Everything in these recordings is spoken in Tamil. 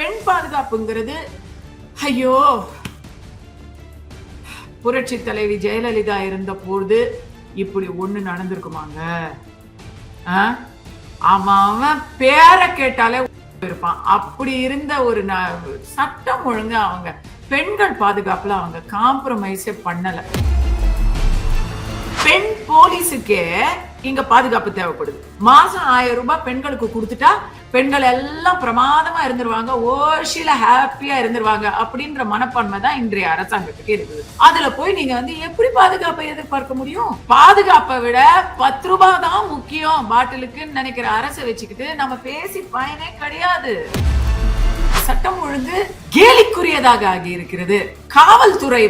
பெண் பாதுகாப்புங்கிறது ஐயோ, புரட்சி தலைவி ஜெயலலிதா இருந்த போது இப்படி ஒண்ணு நடந்திருக்குமாங்க? அவன் பேரை கேட்டாலே இருப்பான். அப்படி இருந்த ஒரு சட்டம் ஒழுங்கு அவங்க பெண்கள் பாதுகாப்புல அவங்க காம்ப்ரமைஸே பண்ணல. பெண் போலீஸுக்கே இங்க பாதுகாப்பு தேவைப்படுது. மாசம் 1000 ரூபாய் பெண்களுக்கு கொடுத்துட்டா பெண்கள் எல்லாம் பிரமாதமா இருந்துருவாங்க, ஓஷில ஹாப்பியா இருந்துருவாங்க அப்படின்ற மனப்பான்மை தான் இன்றைய அரசாங்கத்துக்கு இருக்குது. அதுல போய் நீங்க எப்படி பாதுகாப்பை எதிர்பார்க்க முடியும்? பாதுகாப்பை விட 10 ரூபாய் தான் முக்கியம் பாட்டிலுக்குன்னு நினைக்கிற அரசை வச்சுக்கிட்டு நம்ம பேசி பயனே கிடையாது. சட்டம் ஒழுங்கு கேலிக்குரியதாக ஆகி இருக்கிறது. காவல்துறை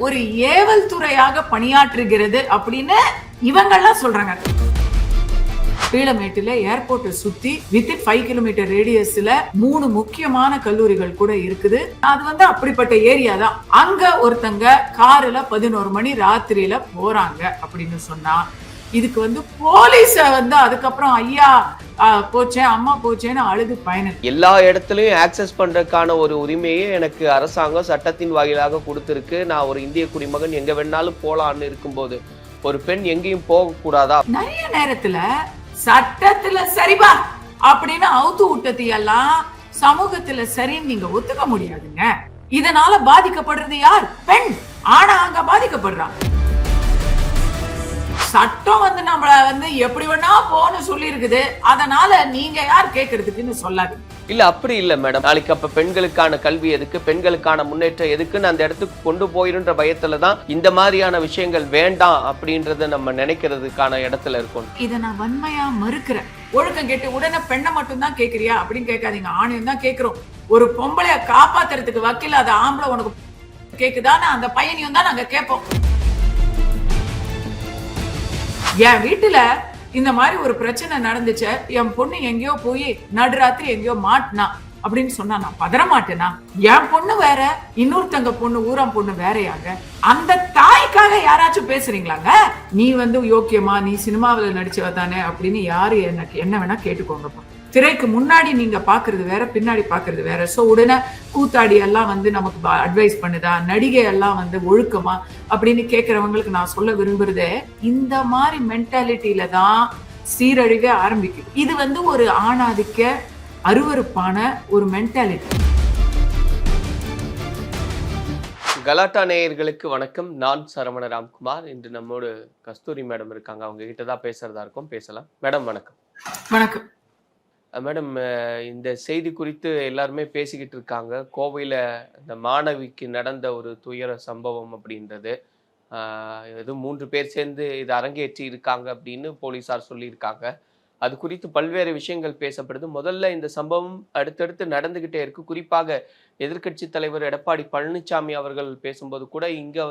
ஒரு ஏவல் துறையாக பணியாற்றுகிறது அப்படின்னு இவங்கெல்லாம் சொல்றாங்க. பீளமேட்டுல ஏர்போர்ட்டை சுத்தி வித்தின் 5 கிலோமீட்டர் ரேடியஸ்ல 3 முக்கியமான கல்லூரிகள் கூட இருக்குது. அது அப்படிப்பட்ட ஏரியா தான். அங்க ஒருத்தங்க கார்ல 11 மணி ராத்திரியில போறாங்க அப்படின்னு சொன்னா இதுக்கு போலீஸ அதுக்கப்புறம் ஐயா போச்சேன் அம்மா போச்சேன்னு அழுது பயணம். எல்லா இடத்துலயும் ஆக்சஸ் பண்றதுக்கான ஒரு உரிமையை எனக்கு அரசாங்கம் சட்டத்தின் வாயிலாக கொடுத்திருக்கு. நான் ஒரு இந்திய குடிமகன், எங்க வேணாலும் போலான்னு இருக்கும்போது ஒரு பெண் எங்கேயும் போக கூடாதா? நிறைய நேரத்துல சட்டத்துல சரிபா அப்படின்னு அவுத்து விட்டது எல்லாம் சமூகத்துல சரின்னு நீங்க ஒத்துக்க முடியாதுங்க. இதனால பாதிக்கப்படுறது யார்? பெண். ஆனா அங்க பாதிக்கப்படுறான். சட்டம் நம்மள எப்படி வேணா போன்னு சொல்லி இருக்குது. அதனால நீங்க யார் கேட்கறதுக்குன்னு சொல்லாது. இல்ல அப்படி இல்ல மேடம். நாளைக்கு அப்ப பெண்களுக்கான கல்வி எதுக்கு, பெண்களுக்கான முன்னேற்றம் எதுக்குன்னு அந்த இடத்துக்கு கொண்டு போயிருன்ற பயத்துலதான் இந்த மாதிரியான விஷயங்கள் வேண்டாம் அப்படின்றத நம்ம நினைக்கிறதுக்கான இடத்துல இருக்கும். இதை நான் வன்மையா மறுக்கிறேன். ஒழுக்கம் கேட்டு உடனே பெண்ணை மட்டும் தான் கேக்குறியா அப்படின்னு கேட்காதீங்க. ஆணையம் தான் கேட்கிறோம். ஒரு பொம்பளைய காப்பாத்துறதுக்கு வக்கீல் அது ஆம்பளை உனக்கு கேக்குதான்னு அந்த பையனையும் தான் நாங்க கேட்போம். என் வீட்டுல இந்த மாதிரி ஒரு பிரச்சனை நடந்துச்சு, என் பொண்ணு எங்கேயோ போய் நடுராத்திரி எங்கேயோ மாட்டினா அப்படின்னு சொன்னா நான் பதற மாட்டேனா? என் பொண்ணு வேற, இன்னொருத்தங்க பொண்ணு ஊராம் பொண்ணு வேறையாங்க. அந்த தாய்க்காக யாராச்சும் பேசுறீங்களாங்க? நீ யோக்கியமா, நீ சினிமாவில நடிச்சவ தானே அப்படின்னு யாரு எனக்கு என்ன வேணா கேட்டுக்கோங்கப்பா. திரைக்கு முன்னாடி நீங்க பாக்குறது வேற, பின்னாடி பாக்குறது வேற. சோ உடனே கூத்தாடி எல்லாம் நமக்கு அட்வைஸ் பண்ணுதா, நடிகை எல்லாம் ஒழுக்கமா அப்படின்னு கேட்கறவங்களுக்கு நான் சொல்ல விரும்புறதே, இந்த மாதிரி மென்டாலிட்டியில தான் சீரழிவே ஆரம்பிக்கும். இது ஒரு ஆணாதிக்க அருவருப்பான ஒரு மென்டாலிட்டி. கலாட்டா நேயர்களுக்கு வணக்கம். நான் சரவண ராம்குமார். இன்று நம்மோடு கஸ்தூரி மேடம் இருக்காங்க. அவங்க கிட்டதான் பேசுறதா இருக்கும். பேசலாம். மேடம் வணக்கம். வணக்கம் மேடம். இந்த செய்தி குறித்து எல்லாருமே பேசிக்கிட்டு இருக்காங்க. கோவையில இந்த மாணவிக்கு நடந்த ஒரு துயர சம்பவம் அப்படின்றது, இது 3 பேர் சேர்ந்து இது அரங்கேற்றி இருக்காங்க அப்படின்னு போலீசார் சொல்லியிருக்காங்க. அது குறித்து பல்வேறு விஷயங்கள் பேசப்படுது. முதல்ல இந்த சம்பவம் அடுத்தடுத்து நடந்துகிட்டே இருக்கு. குறிப்பாக எதிர்க்கட்சி தலைவர் எடப்பாடி பழனிசாமி அவர்கள் பேசும்போது கூட இங்க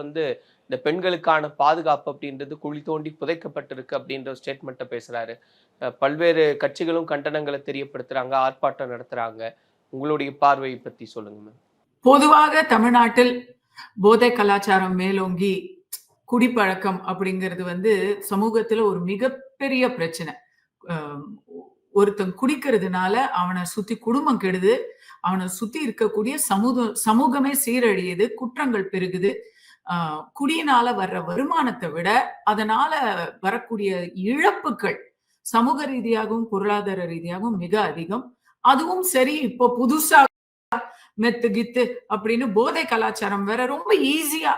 இந்த பெண்களுக்கான பாதுகாப்பு அப்படின்றது குழி தோண்டி புதைக்கப்பட்டிருக்கு அப்படின்ற ஸ்டேட்மெண்ட்டை பேசுறாரு. பல்வேறு கட்சிகளும் கண்டனங்களை தெரியப்படுத்துறாங்க, ஆர்ப்பாட்டம் நடத்துறாங்க. உங்களுடைய பார்வையை பத்தி சொல்லுங்க மேம். பொதுவாக தமிழ்நாட்டில் போதை கலாச்சாரம் மேலோங்கி குடிப்பழக்கம் அப்படிங்கிறது சமூகத்துல ஒரு மிகப்பெரிய பிரச்சனை. ஒருத்தன் குடிக்கிறதுனால அவனை சுத்தி குடும்பம் கெடுது, அவனை சுத்தி இருக்கக்கூடிய சமூகமே சீரழியுது, குற்றங்கள் பெருகுது. குடியினால வர்ற வருமானத்தை விட அதனால வரக்கூடிய இழப்புகள் சமூக ரீதியாகவும் பொருளாதார ரீதியாகவும் மிக அதிகம். அதுவும் சரி, இப்போ புதுசா மெத்து கித்து அப்படின்னு போதை கலாச்சாரம் வேற ரொம்ப ஈஸியா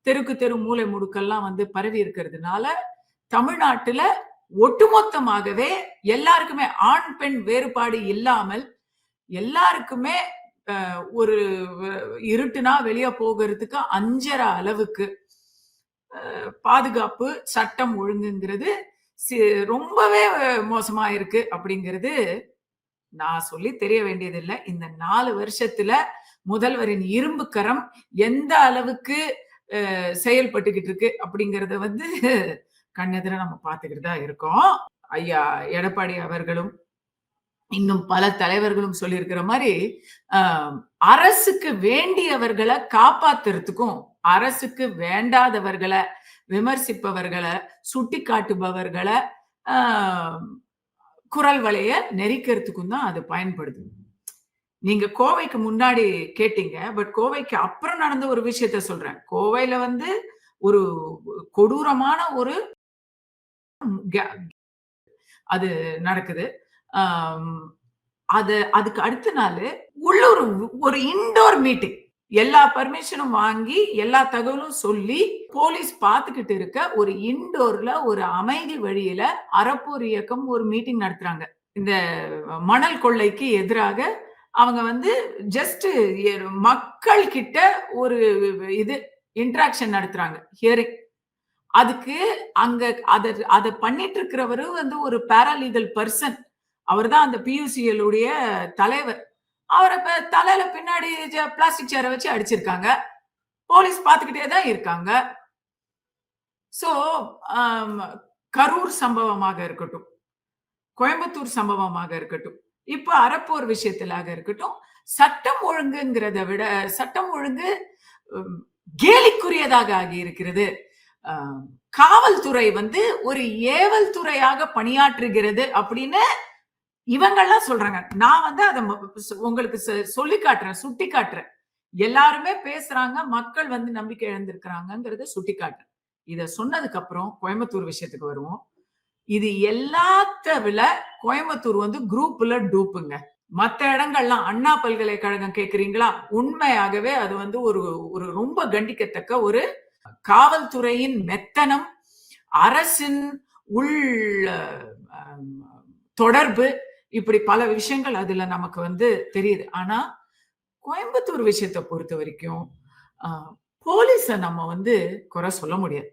தெருக்கு தெரு மூளை முடுக்கெல்லாம் பரவி இருக்கிறதுனால தமிழ்நாட்டுல ஒட்டுமொத்தமாகவே எல்லாருக்குமே ஆண் பெண் வேறுபாடு இல்லாமல் எல்லாருக்குமே ஒரு இருட்டுனா வெளியே போகிறதுக்கு அஞ்சற அளவுக்கு பாதுகாப்பு சட்டம் ஒழுங்குங்கிறது ரொம்பவே மோசமா இருக்கு அப்படிங்கிறது நான் சொல்லி தெரிய வேண்டியதில்லை. இந்த 4 வருஷத்துல முதல்வரின் இரும்பு கரம் எந்த அளவுக்கு செயல்பட்டுக்கிட்டு இருக்கு அப்படிங்கறத கண்ணெதிர நம்ம பார்த்துக்கிட்டு தான் இருக்கோம். ஐயா எடப்பாடி அவர்களும் இன்னும் பல தலைவர்களும் சொல்லியிருக்கிற மாதிரி அரசுக்கு வேண்டியவர்களை காப்பாத்துறதுக்கும் அரசுக்கு வேண்டாதவர்களை விமர்சிப்பவர்களை சுட்டி காட்டுபவர்களை குரல் வலைய நெரிக்கிறதுக்கும் தான் அது பயன்படுது. நீங்க கோவைக்கு முன்னாடி கேட்டீங்க. பட் கோவைக்கு அப்புறம் நடந்த ஒரு விஷயத்த சொல்றேன். கோவையில வந்து ஒரு கொடூரமான ஒரு அது நடக்குது. ஆம், அதுக்கு அடுத்த நாளு உள்ளூர் ஒரு இன்டோர் மீட்டிங். எல்லா பர்மிஷனும் வாங்கி, எல்லா தகவலும் சொல்லி, போலீஸ் பார்த்துக்கிட்டு இருக்க ஒரு இன்டோர்ல ஒரு அமைதி வழியில அறப்போர் இயக்கம் ஒரு மீட்டிங் நடத்துறாங்க. இந்த மணல் கொள்ளைக்கு எதிராக அவங்க வந்து ஜஸ்ட் மக்கள் கிட்ட ஒரு இது இன்டராக்ஷன் நடத்துறாங்க. ஹியரிங். அதுக்கு அங்க அத அத பண்ணிட்டு இருக்கிறவரு வந்து ஒரு பாராலீகல் பெர்சன். அவர்தான் அந்த பியூசிஎல் உடைய தலைவர். அவர தலையில பின்னாடி பிளாஸ்டிக் சேர வச்சு அடிச்சிருக்காங்க. போலீஸ் பார்த்துக்கிட்டே தான் இருக்காங்க. சோ கரூர் சம்பவமாக இருக்கட்டும், கோயம்புத்தூர் சம்பவமாக இருக்கட்டும், இப்ப அறப்போர் விஷயத்திலாக இருக்கட்டும், சட்டம் ஒழுங்குங்கிறத விட சட்டம் ஒழுங்கு ம், கேலிக்குரியதாக ஆகி இருக்கிறது. அஹ், காவல்துறை வந்து ஒரு ஏவல் துறையாக பணியாற்றுகிறது அப்படின்னு இவங்கெல்லாம் சொல்றாங்க. நான் வந்து அத உங்களுக்கு சொல்லி காட்டுறேன், சுட்டி காட்டுறேன். எல்லாருமே பேசுறாங்க, மக்கள் வந்து நம்பிக்கை இழந்திருக்கிறாங்கங்கிறத சுட்டி காட்டுறேன். இத சொன்னதுக்கு அப்புறம் கோயம்புத்தூர் விஷயத்துக்கு வருவோம். இது எல்லாத்த விட கோயம்புத்தூர் வந்து குரூப்ல டூப்புங்க. மத்த இடங்கள்லாம் அண்ணா பல்கலைக்கழகம் கேக்குறீங்களா? உண்மையாகவே அது வந்து ஒரு ஒரு ரொம்ப கண்டிக்கத்தக்க ஒரு காவல்துறையின் மெத்தனம், அரசின் உள் அஹ், தொடர்பு, இப்படி பல விஷயங்கள் அதுல நமக்கு வந்து தெரியுது. ஆனா கோயம்புத்தூர் விஷயத்தை பொறுத்த வரைக்கும் போலீஸ நம்ம வந்து குறை சொல்ல முடியாது.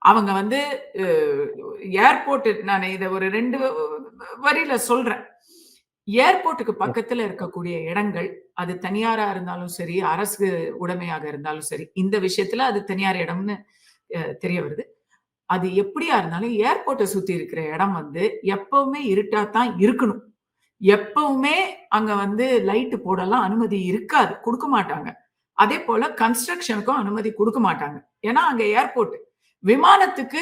அவங்க வந்து ஏர்போர்ட், நான் இத ஒரு 2 வரியில சொல்றேன். ஏர்போர்ட்டுக்கு பக்கத்துல இருக்கக்கூடிய இடங்கள், அது தனியாரா இருந்தாலும் சரி, அரசு உடைமையாக இருந்தாலும் சரி, இந்த விஷயத்துல அது தனியார் இடம்னு தெரிய வருது. அது எப்படியா இருந்தாலும் ஏர்போர்ட்டை சுத்தி இருக்கிற இடம் வந்து எப்பவுமே இருட்டா தான் இருக்கணும். எப்பவுமே அங்க வந்து லைட் போடலாம் அனுமதி இருக்காது, கொடுக்க மாட்டாங்க. அதே போல கன்ஸ்ட்ரக்ஷனுக்கும் அனுமதி கொடுக்க மாட்டாங்க. ஏன்னா அங்க ஏர்போர்ட். விமானத்துக்கு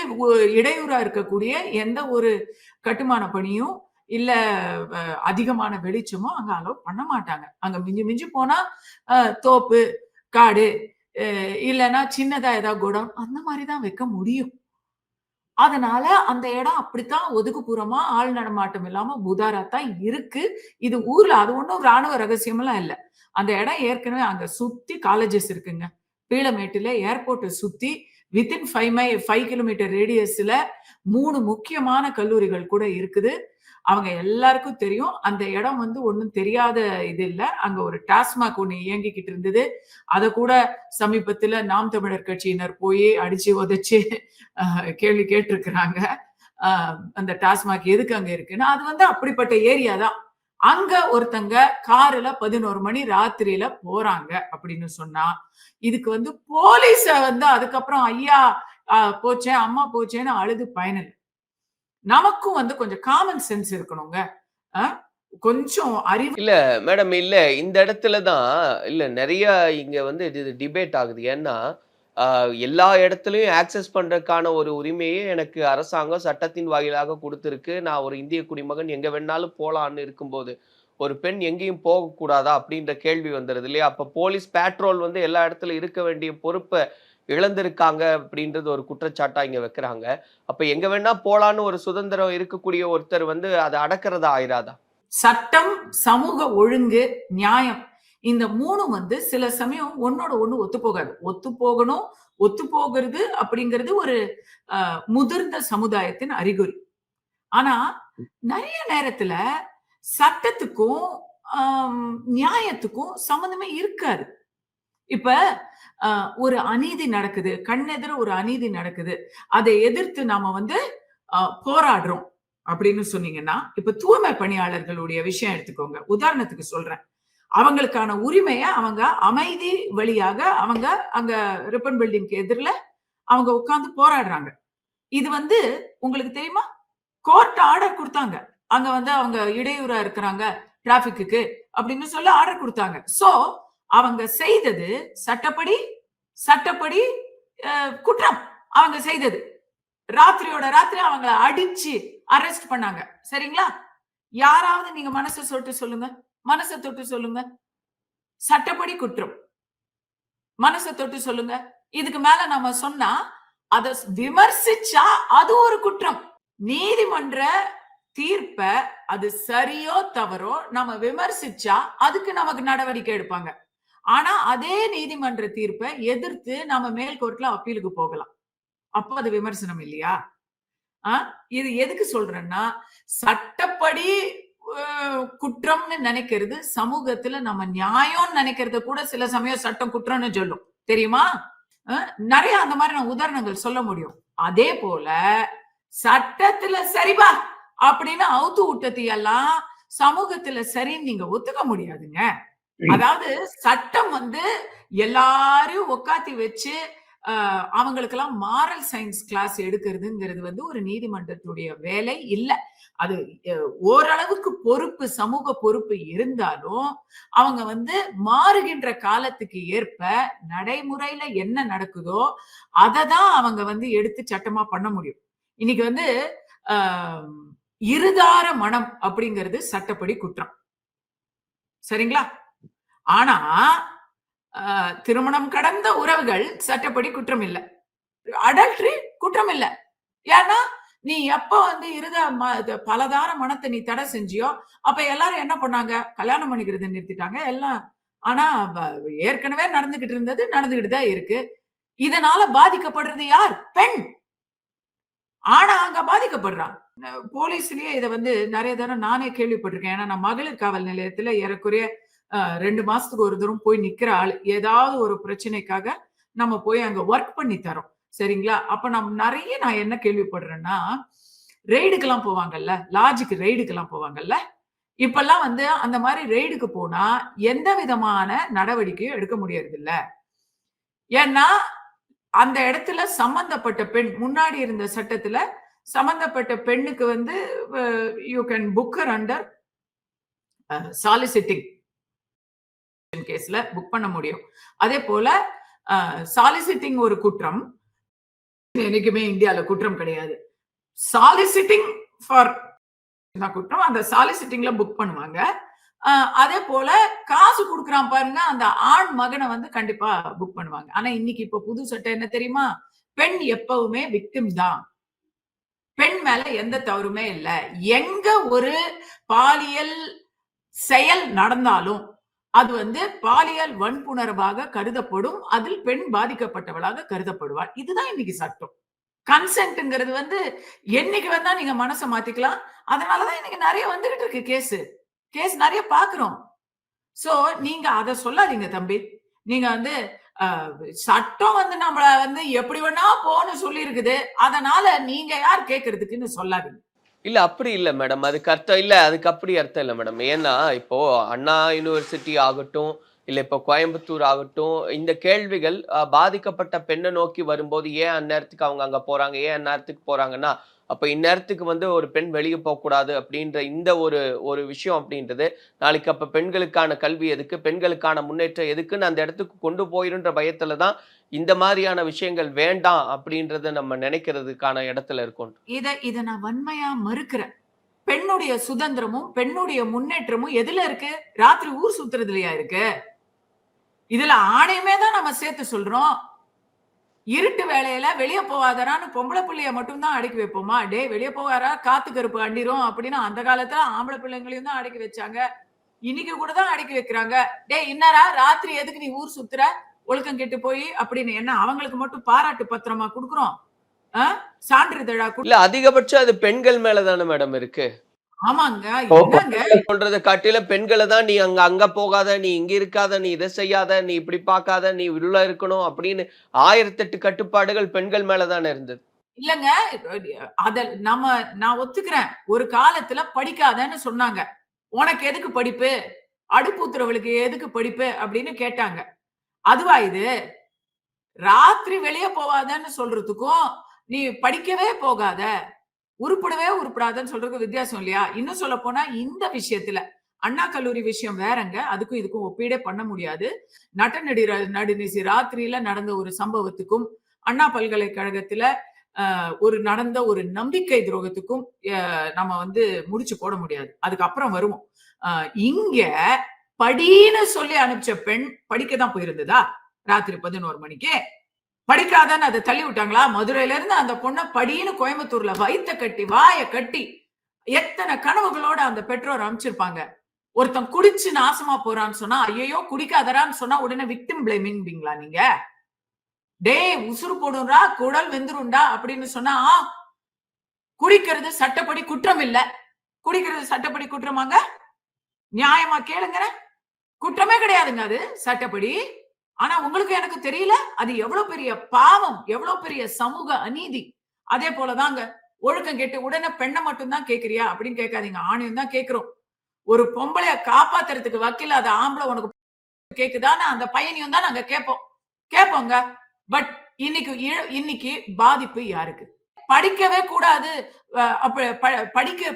இடையூறா இருக்கக்கூடிய எந்த ஒரு கட்டுமான பணியும் இல்ல அதிகமான வெளிச்சமும் அங்க அலோவ் பண்ண மாட்டாங்க. அங்க மிஞ்சி மிஞ்சி போனா தோப்பு, காடு, இல்லைன்னா சின்னதா ஏதாவது குடோன் அந்த மாதிரி தான் வைக்க முடியும். அதனால அந்த இடம் அப்படித்தான் ஒதுக்குப்புறமா ஆள் நடமாட்டம் இல்லாம புதாரா தான் இருக்கு. இது ஊர்ல அது ஒண்ணும் ராணுவ ரகசியம்லாம் இல்ல. அந்த இடம் ஏற்கனவே அங்க சுத்தி காலேஜஸ் இருக்குங்க. பீளமேட்டுல ஏர்போர்ட்ட சுத்தி வித்தின் 5 கிலோமீட்டர் ரேடியஸ்ல 3 முக்கியமான கல்லூரிகள் கூட இருக்குது. அவங்க எல்லாருக்கும் தெரியும். அந்த இடம் வந்து ஒண்ணும் தெரியாத இது இல்ல. அங்க ஒரு டாஸ்மாக் ஒண்ணு இயங்கிக்கிட்டு இருந்தது. அத கூட சமீபத்துல நாம் தமிழர் கட்சியினர் போய் அடிச்சு உதைச்சு கேள்வி கேட்டிருக்கிறாங்க. அந்த டாஸ்மாக் எதுக்கு அங்க இருக்குன்னு. அது வந்து அப்படிப்பட்ட ஏரியா தான். அங்க ஒருத்தங்க கார்ல 11 மணி ராத்திரியில போறாங்க அப்படின்னு சொன்னா, இதுக்கு வந்து போலீஸ வந்து அதுக்கப்புறம் ஐயா போச்சேன், அம்மா போச்சேன்னு அழுது பயனில்ல. நமக்கும் வந்து கொஞ்சம் காமன் சென்ஸ் இருக்கணுங்க. அ கொஞ்சம் அறிவு. இல்ல மேடம், இல்ல இந்த இடத்துல தான் இல்ல நெறைய இங்க வந்து இது டிபேட் ஆகுது. ஏன்னா, அ எல்லா இடத்துலயும் ஆக்சஸ் பண்றதுக்கான ஒரு உரிமையை எனக்கு அரசாங்கம் சட்டத்தின் வாயிலாக குடுத்திருக்கு. நான் ஒரு இந்திய குடிமகன் எங்க வேணாலும் போலான்னு இருக்கும்போது, ஒரு பெண் எங்கேயும் போகக்கூடாதா? அப்படின்ற கேள்வி வந்துருது இல்லையா? அப்ப போலீஸ் பேட்ரோல் வந்து எல்லா இடத்துலயும் இருக்க வேண்டிய பொறுப்ப இழந்திருக்காங்க அப்படின்றது ஒரு குற்றச்சாட்டா இங்க வைக்கிறாங்க. அப்ப எங்க வேணா போலான்னு ஒரு சுதந்திரம் இருக்கக்கூடிய ஒருத்தர் வந்து அத அடக்குறதா ஆயிராதா? சட்டம், சமூக ஒழுங்கு, நியாயம், இந்த 3ம் வந்து சில சமயம் ஒண்ணோட ஒண்ணு ஒத்து போகாது. ஒத்து போகணும். ஒத்து போகிறது அப்படிங்கிறது ஒரு முதிர்ந்த சமுதாயத்தின் அறிகுறி. ஆனா நிறைய நேரத்துல சட்டத்துக்கும் நியாயத்துக்கும் சம்பந்தமே இருக்காது. இப்ப ஒரு அநீதி நடக்குது, கண்ணெதிர ஒரு அநீதி நடக்குது, அதை எதிர்த்து நாம வந்து போராடுறோம் அப்படின்னு சொன்னீங்கன்னா, இப்ப தூய்மை பணியாளர்களுடைய விஷயம் எடுத்துக்கோங்க. உதாரணத்துக்கு சொல்றேன். அவங்களுக்கான உரிமைய அவங்க அமைதி வழியாக அவங்க அங்க ரிப்பன் பில்டிங்க்கு எதிர்ல அவங்க உட்கார்ந்து போராடுறாங்க. இது வந்து உங்களுக்கு தெரியுமா? கோர்ட் ஆர்டர் குடுத்தாங்க. அங்க வந்து அவங்க இடையூறா இருக்கிறாங்க டிராபிக்குக்கு அப்படின்னு சொல்லி ஆர்டர் குடுத்தாங்க. சோ அவங்க செய்தது சட்டப்படி சட்டப்படி குற்றம். அவங்க செய்தது ராத்திரியோட ராத்திரி அவங்கள அடிச்சு அரெஸ்ட் பண்ணாங்க. சரிங்களா? யாராவது நீங்க மனசை தொட்டு சொல்லுங்க. மனசை தொட்டு சொல்லுங்க. சட்டப்படி குற்றம். மனசை தொட்டு சொல்லுங்க. இதுக்கு மேல நம்ம சொன்னா அத விமர்சிச்சா அது ஒரு குற்றம். நீதிமன்ற தீர்ப்ப அது சரியோ தவறோ நம்ம விமர்சிச்சா அதுக்கு நமக்கு நடவடிக்கை எடுப்பாங்க. ஆனா அதே நீதிமன்ற தீர்ப்பை எதிர்த்து நம்ம மேல் கோர்ட்ல அப்பீலுக்கு போகலாம். அப்ப அது விமர்சனம் இல்லையா? இது எதுக்கு சொல்றேன்னா, சட்டப்படி குற்றம்னு நினைக்கிறது சமூகத்துல நம்ம நியாயம்னு நினைக்கிறத கூட சில சமயம் சட்டம் குற்றம்னு சொல்லும். தெரியுமா? நிறைய அந்த மாதிரி நான் உதாரணங்கள் சொல்ல முடியும். அதே போல சட்டத்துல சரிபா அப்படின்னு அவுத்து விட்டதையெல்லாம் சமூகத்துல சரின்னு நீங்க ஒத்துக்க முடியாதுங்க. அதாவது சட்டம் எல்லாரும் உட்காத்தி வச்சு அவங்களுக்கெல்லாம் மாரல் சயின்ஸ் கிளாஸ் எடுக்கிறதுங்கிறது ஒரு நீதிமன்றத்துடைய வேலை இல்ல. அது ஓரளவுக்கு பொறுப்பு, சமூக பொறுப்பு இருந்தாலும் அவங்க மாறுகின்ற காலத்துக்கு ஏற்ப நடைமுறையில என்ன நடக்குதோ அததான் அவங்க எடுத்து சட்டமா பண்ண முடியும். இன்னைக்கு இருதார மனம் அப்படிங்கிறது சட்டப்படி குற்றம். சரிங்களா? ஆனா திருமணம் கடந்த உறவுகள் சட்டப்படி குற்றம் இல்லை. அடல்ட்ரி குற்றம் இல்லை. ஏன்னா நீ எப்ப பலதார மனத்தை நீ தடை செஞ்சியோ அப்ப எல்லாரும் என்ன பண்ணாங்க? கல்யாணம் பண்ணிக்கிறத நிறுத்திட்டாங்க எல்லாம். ஆனா ஏற்கனவே நடந்துகிட்டு தான் இருக்கு. இதனால பாதிக்கப்படுறது யார்? பெண். ஆனா அங்க பாதிக்கப்படுறான். போலீஸ்லயே இதை நிறைய தடவை நானே கேள்விப்பட்டிருக்கேன். ஏன்னா நான் மகளிர் காவல் நிலையத்துல ஏறக்குறைய 2 மாசத்துக்கு ஒரு தூரம் போய் நிக்கிற ஆள். ஏதாவது ஒரு பிரச்சனைக்காக நம்ம போய் அங்க ஒர்க் பண்ணி தரோம். சரிங்களா? அப்ப நான் என்ன கேள்விப்படுறேன்னா, ரெய்டுக்கெல்லாம் போவாங்கல்ல, லாட்ஜுக்கு ரெய்டுக்கெல்லாம் போவாங்கல்ல, இப்பெல்லாம் அந்த மாதிரி ரெய்டுக்கு போனா எந்த விதமான நடவடிக்கையும் எடுக்க முடியறது இல்ல. ஏன்னா அந்த இடத்துல சம்பந்தப்பட்ட பெண், முன்னாடி இருந்த சட்டத்துல சம்பந்தப்பட்ட பெண்ணுக்கு you can book her under soliciting கேஸ்ல புக் பண்ண முடியும். அதே போல சாலிசிட்டிங் ஒரு குற்றம். என்னைக்குமே இந்தியால குற்றம் கிடையாது. சாலிசிட்டிங் ஃபார் குற்றம். அந்த சாலிசிட்டிங்ல புக் பண்ணுவாங்க. அதே போல காசு கொடுக்குறான் பாருங்க, அந்த ஆண் மகனை கண்டிப்பா புக் பண்ணுவாங்க. ஆனா இன்னைக்கு இப்ப புது சட்டம் என்ன தெரியுமா? பெண் எப்பவுமே விக்டிம் தான். பெண் மேல எந்த தவறுமே இல்லை. எங்க ஒரு பாலியல் செயல் நடந்தாலும் அது பாலியல் வன்புணர்வாக கருதப்படும். அதில் பெண் பாதிக்கப்பட்டவளாக கருதப்படுவாள். இதுதான் இன்னைக்கு சட்டம். கன்சென்ட்ங்கிறது என்னைக்கு வந்தா நீங்க மனசை மாத்திக்கலாம். அதனாலதான் இன்னைக்கு நிறைய வந்துகிட்டு இருக்கு கேஸ் நிறைய பாக்குறோம். சோ நீங்க அத சொல்லாதீங்க தம்பி. நீங்க சட்டம் நம்மள எப்படி வேணா போன்னு சொல்லி இருக்குது. அதனால நீங்க யார் கேட்கறதுக்குன்னு சொல்லாதீங்க. இல்ல அப்படி இல்ல மேடம். அதுக்கு அர்த்தம் இல்ல. அதுக்கு அப்படி அர்த்தம் இல்ல மேடம். ஏன்னா இப்போ அண்ணா யூனிவர்சிட்டி ஆகட்டும், இல்ல இப்போ கோயம்புத்தூர் ஆகட்டும், இந்த கேள்விகள் பாதிக்கப்பட்ட பெண்ணை நோக்கி வரும்போது ஏன் அந்நேரத்துக்கு அவங்க அங்க போறாங்க, ஏன் அந்நேரத்துக்கு போறாங்கன்னா, அப்ப இந்நேரத்துக்கு ஒரு பெண் வெளியே போகக்கூடாது அப்படின்ற இந்த ஒரு விஷயம் அப்படின்றது நாளைக்கு அப்ப பெண்களுக்கான கல்வி எதுக்கு, பெண்களுக்கான முன்னேற்றம் எதுக்குன்னு அந்த இடத்துக்கு கொண்டு போயிருன்ற பயத்துல தான் இந்த மாதிரியான விஷயங்கள் வேண்டாம் அப்படின்றத நம்ம நினைக்கிறதுக்கான இடத்துல இருக்கும். இத நான் வன்மையா மறுக்கிறேன். பெண்ணுடைய சுதந்திரமும் பெண்ணுடைய முன்னேற்றமும் எதுல இருக்கு? ராத்திரி ஊர் சுத்துறதுலயா இருக்கு? இதுல ஆணையுமே தான் நம்ம சேர்த்து சொல்றோம். இருட்டு வேலையில வெளியே போவாதரான்னு பொம்பளை பிள்ளைய மட்டும் தான் அடக்கி வைப்போமா? டே வெளியே போவாரா காத்து கருப்பு அண்டிரும் அப்படின்னு அந்த காலத்துல ஆம்பளை பிள்ளைங்களையும் தான் அடக்கி வச்சாங்க. இன்னைக்கு கூட தான் அடக்கி வைக்கிறாங்க. டே இன்னாரா ராத்திரி எதுக்கு நீ ஊர் சுத்துற? ஒழுக்கம் கெட்டு போய் அப்படின்னு என்ன அவங்களுக்கு மட்டும் பாராட்டு பத்திரமா குடுக்குறோம்? சான்றிதழா இல்ல அதிகபட்சம் அது பெண்கள் மேலதானே மேடம் இருக்கு. ஆமாங்க. சொல்றத காட்டில பெண்களை தான் நீ அங்க போகாத, நீ இங்க இருக்காத, நீ இதை செய்யாத, நீ இப்படி பார்க்காத, நீ உள்ள இருக்கணும் அப்படின்னு 1008 கட்டுப்பாடுகள் பெண்கள் மேலதானே இருந்தது. இல்லங்க அத நான் ஒத்துக்கிறேன். ஒரு காலத்துல படிக்காதன்னு சொன்னாங்க. உனக்கு எதுக்கு படிப்பு? அடுப்பூத்துறவளுக்கு எதுக்கு படிப்பு அப்படின்னு கேட்டாங்க. அதுவா இது? ராத்திரி வெளியே போவாதன்னு சொல்றதுக்கும் நீ படிக்கவே போகாத, உருப்படவே உருப்படாதன்னு சொல்றதுக்கு வித்தியாசம் இல்லையா? இன்னும் சொல்ல போனா இந்த விஷயத்துல அண்ணா கல்லூரி விஷயம் வேறங்க. அதுக்கும் இதுக்கும் ஒப்பீடே பண்ண முடியாது. நடுநிசி ராத்திரியில நடந்த ஒரு சம்பவத்துக்கும் அண்ணா பல்கலைக்கழகத்துல நடந்த ஒரு நம்பிக்கை துரோகத்துக்கும் நம்ம முடிச்சு போட முடியாது. அதுக்கப்புறம் வருவோம். இங்க படின்னு சொல்லி அனுப்பிச்ச பெண் படிக்கதான் போயிருந்ததா ராத்திரி 11 மணிக்கு? படிக்காதான்னு அதை தள்ளி விட்டாங்களா? மதுரையில இருந்து அந்த பொண்ணை படின்னு கோயம்புத்தூர்ல வயித்த கட்டி வாய கட்டி எத்தனை கனவுகளோட அந்த பெற்றோர் அமைச்சிருப்பாங்க. ஒருத்தன் குடிச்சு நாசமா போறான்னு சொன்னா, ஐயோ குடிக்காதரான்னு சொன்னா உடனே விக்டிம் பிளேமிங்பீங்களா நீங்க? டேய் உசுறு போடுறா, குடல் வெந்துருண்டா அப்படின்னு சொன்னா, குடிக்கிறது சட்டப்படி குற்றம் இல்ல. குடிக்கிறது சட்டப்படி குற்றமாங்க? நியாயமா கேளுங்க. குற்றமே கிடையாதுங்க அது சட்டப்படி. ஆனா உங்களுக்கு எனக்கு தெரியல. அது எவ்வளவு பெரிய பாவம், எவ்வளவு பெரிய சமூக அநீதி. அதே போலதாங்க ஒழுக்கம் கேட்டு உடனே பெண்ணை மட்டும் தான் கேக்குறியா அப்படின்னு கேட்காதீங்க, ஆணையும் தான் கேட்கிறோம். ஒரு பொம்பளைய காப்பாத்துறதுக்கு வக்கீல் அது ஆம்பளை உனக்கு கேக்குதான்னு அந்த பையனையும் தான் நாங்க கேட்போங்க. பட் இன்னைக்கு பாதிப்பு யாருக்கு? படிக்கவே கூடாது,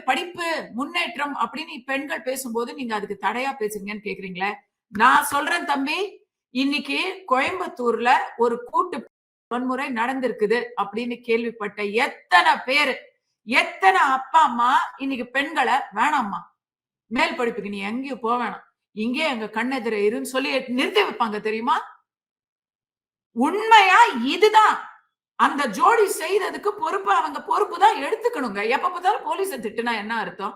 படிப்பு முன்னேற்றம் அப்படின்னு பெண்கள் பேசும்போது நீங்க அதுக்கு தடையா பேசுறீங்கன்னு கேக்குறீங்களே. நான் சொல்றேன் தம்பி, இன்னைக்கு கோயம்புத்தூர்ல ஒரு கூட்டு வன்முறை நடந்திருக்குது அப்படின்னு கேள்விப்பட்ட எத்தனை பேரு, எத்தனை அப்பா அம்மா இன்னைக்கு பெண்களை வேணாம்மா, மேல் படிப்புக்கு நீ எங்கேயும் போக வேணாம், இங்கே எங்க கண்ணெதிர இருன்னு சொல்லி நிறுத்தி வைப்பாங்க தெரியுமா? உண்மையா இதுதான் அந்த ஜோடி செய்ததுக்கு பொறுப்பு அவங்க பொறுப்பு தான் எடுத்துக்கணுங்க. எப்ப பார்த்தாலும் போலீஸை திட்டுனா என்ன அர்த்தம்?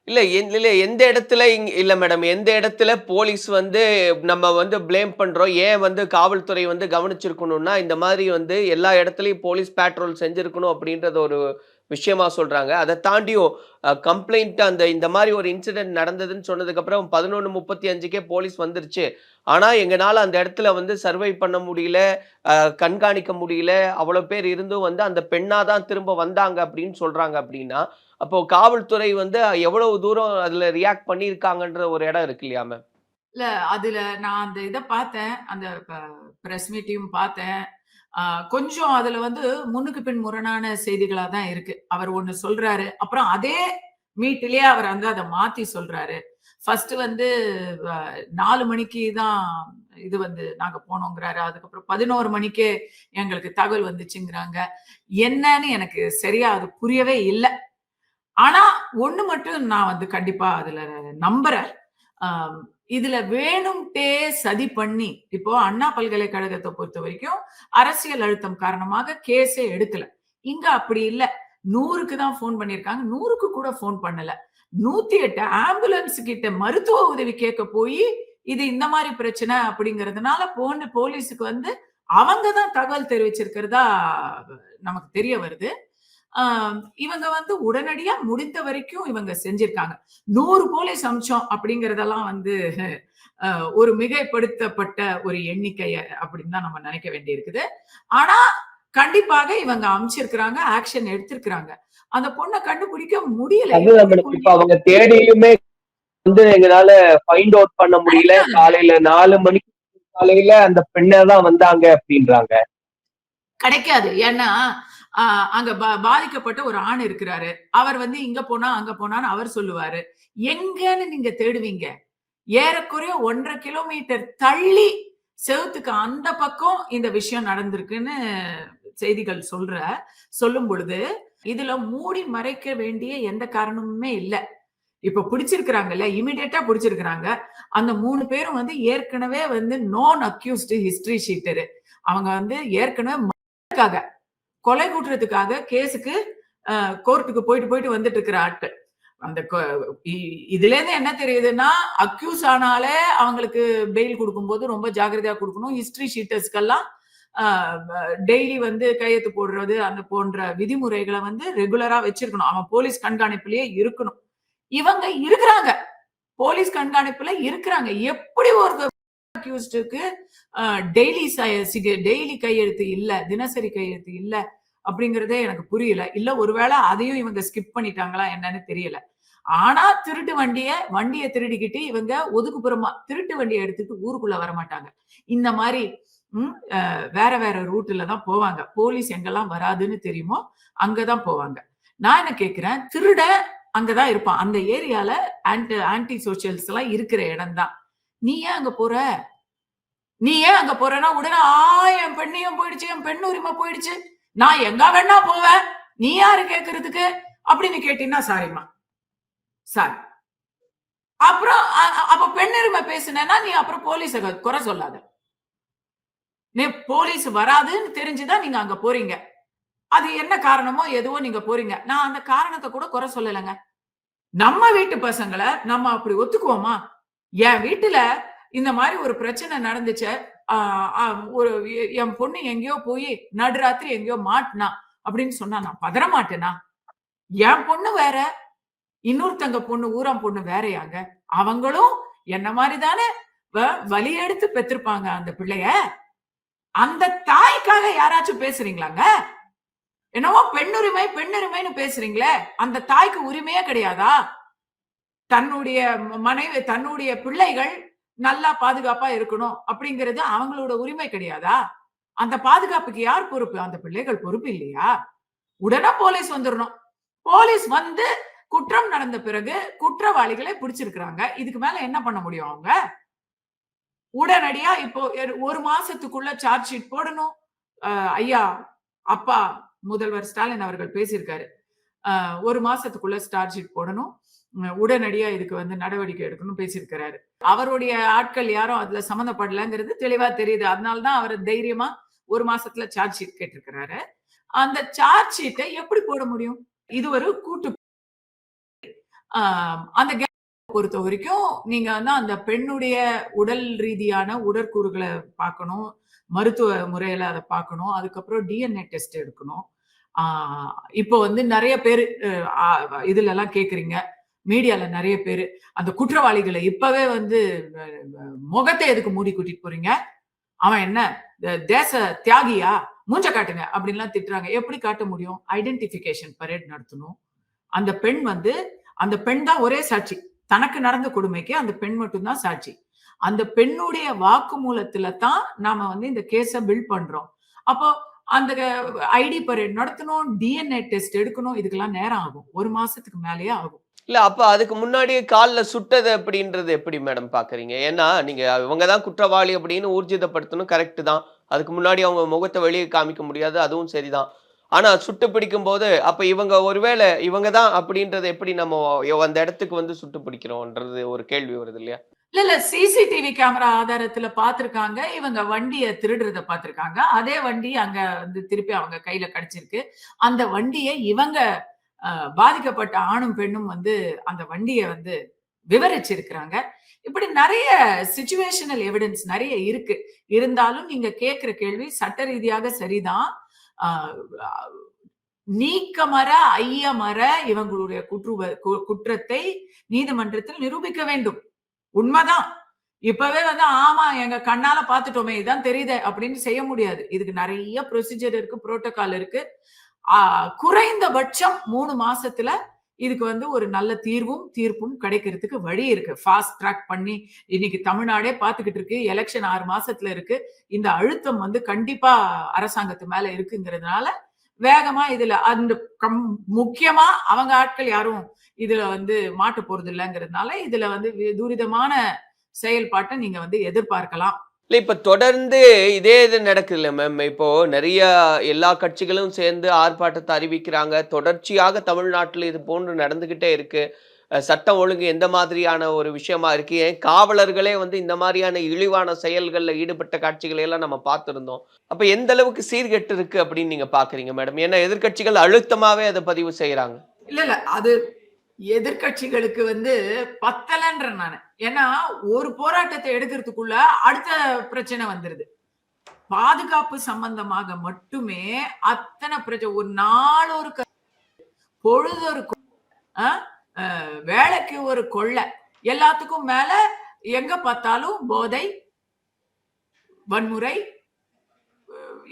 இல்ல எந்த இடத்துல இல்ல மேடம், எந்த இடத்துல போலீஸ் வந்து நம்ம வந்து ப்ளேம் பண்றோம், ஏன் வந்து காவல்துறை வந்து கவனிச்சிருக்கணும்னா, இந்த மாதிரி வந்து எல்லா இடத்துலயும் போலீஸ் பேட்ரோல் செஞ்சிருக்கணும் அப்படின்றத ஒரு விஷயமா சொல்றாங்க. அதை தாண்டியும் கம்ப்ளைண்ட் அந்த இந்த மாதிரி ஒரு இன்சிடென்ட் நடந்ததுன்னு சொன்னதுக்கு அப்புறம் 11:35க்கே போலீஸ் வந்துருச்சு. ஆனா எங்கனால அந்த இடத்துல வந்து சர்வை பண்ண முடியல, கண்காணிக்க முடியல, அவ்வளவு பேர் இருந்தும் வந்து அந்த பெண்ணா தான் திரும்ப வந்தாங்க அப்படின்னு சொல்றாங்க அப்படின்னா, அப்போ காவல்துறை வந்து எவ்வளவு தூரம் அதுல ரியாக்ட் பண்ணியிருக்காங்கன்ற ஒரு இடம் இருக்கு இல்லையா மேம்? இல்ல அதுல நான் அந்த இதை பார்த்தேன், அந்த பிரஸ் மீட்டையும் பார்த்தேன். கொஞ்சம் அதுல வந்து முன்னுக்கு பின் முரணான செய்திகளா தான் இருக்கு. அவர் ஒண்ணு சொல்றாரு, அப்புறம் அதே மீட்டிலேயே அவர் வந்து அதை மாத்தி சொல்றாரு. ஃபர்ஸ்ட் வந்து 4 மணிக்கு தான் இது வந்து நாங்க போனோங்கிறாரு. அதுக்கப்புறம் 11 மணிக்கே எங்களுக்கு தகவல் வந்துச்சுங்கிறாங்க. என்னன்னு எனக்கு சரியா அது புரியவே இல்ல. ஆனா ஒண்ணு மட்டும் நான் வந்து கண்டிப்பா அதுல நம்புறேன். இதுல வேணும்ட்டே சதி பண்ணி, இப்போ அண்ணா பல்கலைக்கழகத்தை பொறுத்த வரைக்கும் அரசியல் அழுத்தம் காரணமாக கேஸே எடுக்கல. இங்க அப்படி இல்ல. 100க்கு தான் போன் பண்ணிருக்காங்க, 100க்கு கூட போன் பண்ணல. 108 ஆம்புலன்ஸ் கிட்ட மருத்துவ உதவி கேட்க போய் இது இந்த மாதிரி பிரச்சனை அப்படிங்கறதுனால போலீஸுக்கு வந்து அவங்க தான் தகவல் தெரிவிச்சிருக்கிறதா நமக்கு தெரிய வருது. இவங்க வந்து உடனடியா முடிந்த வரைக்கும் இவங்க செஞ்சிருக்காங்க. 100 போலீஸ் அம்சம் அப்படிங்கறதெல்லாம் வந்து ஒரு மிகைப்படுத்தப்பட்ட ஒரு எண்ணிக்கை அப்படின்னு தான் நம்ம நினைக்க வேண்டி இருக்குது. ஆனா கண்டிப்பாக இவங்க அமைச்சிருக்கிறாங்க, ஆக்ஷன் எடுத்திருக்கிறாங்க. அந்த பொண்ணை கண்டுபிடிக்க முடியல. இப்ப அவங்க தேடியுமே வந்து எங்களால ஃபைண்ட் அவுட் பண்ண முடியல. காலையில 4 மணிக்கு காலையில அந்த பெண்ணை தான் வந்தாங்க அப்படின்றாங்க. கிடைக்காது. ஏன்னா அங்க பாதிக்கப்பட்ட ஒரு ஆண் இருக்கிறாரு. அவர் வந்து இங்க போனா அங்க போனான்னு அவர் சொல்லுவாரு. எங்கன்னு நீங்க தேடுவீங்க? ஏறக்குறைய 1.5 கிலோமீட்டர் தள்ளி செவுத்துக்கு அந்த பக்கம் இந்த விஷயம் நடந்திருக்குன்னு செய்திகள் சொல்லும் பொழுது இதுல மூடி மறைக்க வேண்டிய எந்த காரணமுமே இல்ல. இப்ப பிடிச்சிருக்கிறாங்கல்ல, இமிடியேட்டா பிடிச்சிருக்கிறாங்க. அந்த 3 பேரும் வந்து ஏற்கனவே வந்து நோன் அக்யூஸ்ட் ஹிஸ்டரி ஷீட்டரு. அவங்க வந்து ஏற்கனவே கொலை குற்றத்துக்காக கேஸுக்கு கோர்ட்டுக்கு போயிட்டு வந்துட்டு இருக்கிற ஆட்கள். அந்த இதுல இருந்து என்ன தெரியுதுன்னா, அக்யூஸ் ஆனாலே அவங்களுக்கு பெயில் கொடுக்கும்போது ரொம்ப ஜாக்கிரதையா கொடுக்கணும். ஹிஸ்டரி ஷீட்டர்ஸ்க்கெல்லாம் டெய்லி வந்து கையெழுத்து போடுறது அந்த போன்ற விதிமுறைகளை வந்து ரெகுலரா வச்சிருக்கணும். அவன் போலீஸ் கண்காணிப்புலயே இருக்கணும். இவங்க இருக்கிறாங்க, போலீஸ் கண்காணிப்புல இருக்கிறாங்க. எப்படி ஒரு அக்யூஸ்டுக்கு டெய்லி கையெழுத்து இல்ல, தினசரி கையெழுத்து இல்ல அப்படிங்கறதே எனக்கு புரியல. இல்ல ஒருவேளை அதையும் இவங்க ஸ்கிப் பண்ணிட்டாங்களா என்னன்னு தெரியல. ஆனா திருட்டு வண்டியை திருடிக்கிட்டு இவங்க ஒதுக்குப்புறமா திருட்டு வண்டியை எடுத்துட்டு ஊருக்குள்ள வர மாட்டாங்க. இந்த மாதிரி வேற வேற ரூட்ல தான் போவாங்க. போலீஸ் எங்கெல்லாம் வராதுன்னு தெரியுமோ அங்கதான் போவாங்க. நான் என்ன கேக்குறேன், திருட அங்கதான் இருப்பான். அந்த ஏரியால ஆன்டி சோசியல்ஸ் எல்லாம் இருக்கிற இடம் தான். நீ ஏன் அங்க போறேன்னா உடனே என் பெண்ணையும் போயிடுச்சு, என் பெண் உரிமை போயிடுச்சு, நான் எங்க வேணா போவேன், நீ யாரு கேக்குறதுக்கு அப்படின்னு கேட்டீங்கன்னா சாரிம்மா, சாரி, அப்புறம் அப்ப பெண்ணுரிமை பேசுனேன்னா நீ அப்புறம் போலீஸ குறை சொல்லாத. நீ போலீஸ் வராதுன்னு தெரிஞ்சுதான் நீங்க அங்க போறீங்க. அது என்ன காரணமோ எதுவோ நீங்க போறீங்க. நான் அந்த காரணத்த கூட குறை சொல்லலங்க. நம்ம வீட்டு பசங்கள நம்ம அப்படி ஒத்துக்குவோமா? என் வீட்டுல இந்த மாரி ஒரு பிரச்சனை நடந்துச்சு. ஆ அ ஒரு என் பொண்ணு எங்கேயோ போயி நடுராத்திரி எங்கேயோ மாட்டுனா அப்படின்னு சொன்னா நான் பதற மாட்டேனா? என் பொண்ணு வேற, இன்னொருத்தங்க பொண்ணு ஊராம் பொண்ணு வேறயாங்க. அவங்களும் என்ன மாரி தானே வலி எடுத்து பெத்திருப்பாங்க அந்த பிள்ளைய. அந்த தாய்க்காக யாராச்சும் பேசுறீங்களாங்க? என்னவோ பெண்ணுரிமை பெண்ணுரிமைன்னு பேசுறீங்களே, அந்த தாய்க்கு உரிமையே கிடையாதா? தன்னுடைய மனைவி தன்னுடைய பிள்ளைகள் நல்லா பாதுகாப்பா இருக்கணும் அப்படிங்கிறது அவங்களோட உரிமை கிடையாதா? அந்த பாதுகாப்புக்கு யார் பொறுப்பு? அந்த பிள்ளைகள் பொறுப்பு இல்லையா? உடனே போலீஸ் வந்துரணும். போலீஸ் வந்து குற்றம் நடந்த பிறகு குற்றவாளிகளை பிடிச்சிருக்கிறாங்க. இதுக்கு மேல என்ன பண்ண முடியும் அவங்க? உடனடியா இப்போ 1 மாசத்துக்குள்ள சார்ஜ் ஷீட் போடணும். ஐயா, அப்பா முதல்வர் ஸ்டாலின் அவர்கள் பேசியிருக்காரு. 1 மாசத்துக்குள்ள சார்ஜ் ஷீட் போடணும். உடனடியா இதுக்கு வந்து நடவடிக்கை எடுக்கணும் பேசியிருக்கிறாரு. அவருடைய ஆட்கள் யாரும் அதுல சம்மந்தப்படலங்கிறது தெளிவா தெரியுது. அதனால தான் அவர் தைரியமா 1 மாசத்துல சார்ஜ் ஷீட் கேட்டிருக்கிறாரு. அந்த சார்ஜ் ஷீட்ட எப்படி போட முடியும்? இது ஒரு கூட்டு ஆ அந்த பொறுத்த வரைக்கும் நீங்க வந்து அந்த பெண்ணுடைய உடல் ரீதியான உடற்கூறுகளை பார்க்கணும். மருத்துவ முறையில அத பார்க்கணும். அதுக்கப்புறம் டிஎன்ஏ டெஸ்ட் எடுக்கணும். ஆ இப்போ வந்து நெறைய பேரு இதுலலாம் கேட்கிறீங்க. மீடியால நெறைய பேரு அந்த குற்றவாளிகள இப்பவே வந்து முகத்த எதுக்கு மூடி கூட்டிட்டு போறீங்க? அவன் என்ன தேச தியாகியா? மூஞ்ச காட்டுங்க அப்படின்லாம் திட்டுறாங்க. எப்படி காட்ட முடியும்? ஐடென்டிஃபிகேஷன் பரேட் நடத்தணும். அந்த பெண் வந்து அந்த பெண் தான் ஒரே சாட்சி. தனக்கு நடந்த கொடுமைக்கு அந்த பெண் மட்டும் தான் சாட்சி. அந்த பெண்ணுடைய வாக்குமூலத்துல தான் நாம வந்து இந்த கேஸ பில்ட் பண்றோம். அப்போ அந்த ஐடி பரேட் நடத்தணும், டிஎன்ஏ டெஸ்ட் எடுக்கணும். இதுக்கெல்லாம் நேரம் ஆகும். 1 மாசத்துக்கு மேலயே ஆகும். இல்ல அப்ப அதுக்கு முன்னாடியே கால்ல சுட்டது அப்படின்றது எப்படி மேடம் பாக்குறீங்க? ஏன்னா நீங்க இவங்க தான் குற்றவாளி அப்படின்னு ஊர்ஜிதப்படுத்தணும் கரெக்ட் தான். அதுக்கு முன்னாடி அவங்க முகத்த வெளிய காமிக்க முடியாது. அதுவும் சரிதான். ஆனா சுட்டு பிடிக்கும்போது, அப்ப இவங்க ஒருவேளை இவங்க தான் அப்படின்றத எப்படி நம்ம அந்த இடத்துக்கு வந்து சுட்டு பிடிக்கிறோம்ன்றது ஒரு கேள்வி வருது இல்லையா? இல்ல சிசிடிவி கேமரா ஆதாரத்துல பார்த்திருக்காங்க. இவங்க வண்டிய திருடுறத பார்த்திருக்காங்க. அதே வண்டி அங்க வந்து திருப்பி அவங்க கையில கிடைச்சிருக்கு. அந்த வண்டிய இவங்க பாதிக்கப்பட்ட ஆணும், பெண்ணும் வந்து அந்த வண்டிய வந்து விவரிச்சிருக்கிறாங்க. இப்படி நெறைய சிச்சுவேஷனல் எவிடன்ஸ் நெறைய இருக்கு. இருந்தாலும் நீங்க கேட்கிற கேள்வி சட்ட ரீதியாக சரிதான். ஆ நீக்கமற, ஐயமற இவங்களுடைய குற்றத்தை நீதிமன்றத்தில் நிரூபிக்க வேண்டும். உண்மதான். இப்பவே வந்து ஆமா எங்க கண்ணால பார்த்துட்டோமே, இதான் தெரியுதே அப்படின்னு செய்ய முடியாது. இதுக்கு நெறைய ப்ரொசீஜர் இருக்கு, புரோட்டோகால் இருக்கு. குறைந்தபட்சம் 3 மாசத்துல இதுக்கு வந்து ஒரு நல்ல தீர்ப்பும் கிடைக்கிறதுக்கு வழி இருக்கு. ஃபாஸ்ட் ட்ராக் பண்ணி இன்னைக்கு தமிழ்நாடே பார்த்துக்கிட்டு இருக்கு. எலக்ஷன் 6 மாசத்துல இருக்கு. இந்த அழுத்தம் வந்து கண்டிப்பா அரசாங்கத்து மேல இருக்குங்கிறதுனால வேகமா இதுல அந்த முக்கியமா அவங்க ஆட்கள் யாரும் இதுல வந்து மாட்ட போறது இல்லைங்கிறதுனால இதுல வந்து துரிதமான செயல்பாட்டை நீங்க வந்து எதிர்பார்க்கலாம். இல்ல இப்ப தொடர்ந்து இதே இது நடக்குதுல்ல மேம். இப்போ நெறைய எல்லா கட்சிகளும் சேர்ந்து ஆர்ப்பாட்டத்த அறிவிக்கிறாங்க. தொடர்ச்சியாக தமிழ்நாட்டுல இது போன்று நடந்துகிட்டே இருக்கு. சட்டம் ஒழுங்கு எந்த மாதிரியான ஒரு விஷயமா இருக்கு. ஏன் காவலர்களே வந்து இந்த மாரியான இழிவான செயல்கள்ல ஈடுபட்ட காட்சிகளை எல்லாம் நம்ம பார்த்திருந்தோம். அப்ப எந்த அளவுக்கு சீர்கெட்டு இருக்கு அப்படின்னு நீங்க பார்க்குறீங்க மேடம்? ஏன்னா எதிர்க்கட்சிகள் அழுத்தமாவே அத பதிவு செய்றாங்க. இல்ல அது எதிர்க்கட்சிகளுக்கு வந்து பத்தலன்றேன் நானு. ஏன்னா ஒரு போராட்டத்தை எடுக்கிறதுக்குள்ள அடுத்த பிரச்சனை வந்துருது. பாதுகாப்பு சம்பந்தமாக மட்டுமே அத்தனை பிரச்சனை. ஒரு நாள் ஒரு பொழுது ஒரு வேலைக்கு ஒரு கொள்ளை, எல்லாத்துக்கும் மேல எங்க பார்த்தாலும் போதை, வன்முறை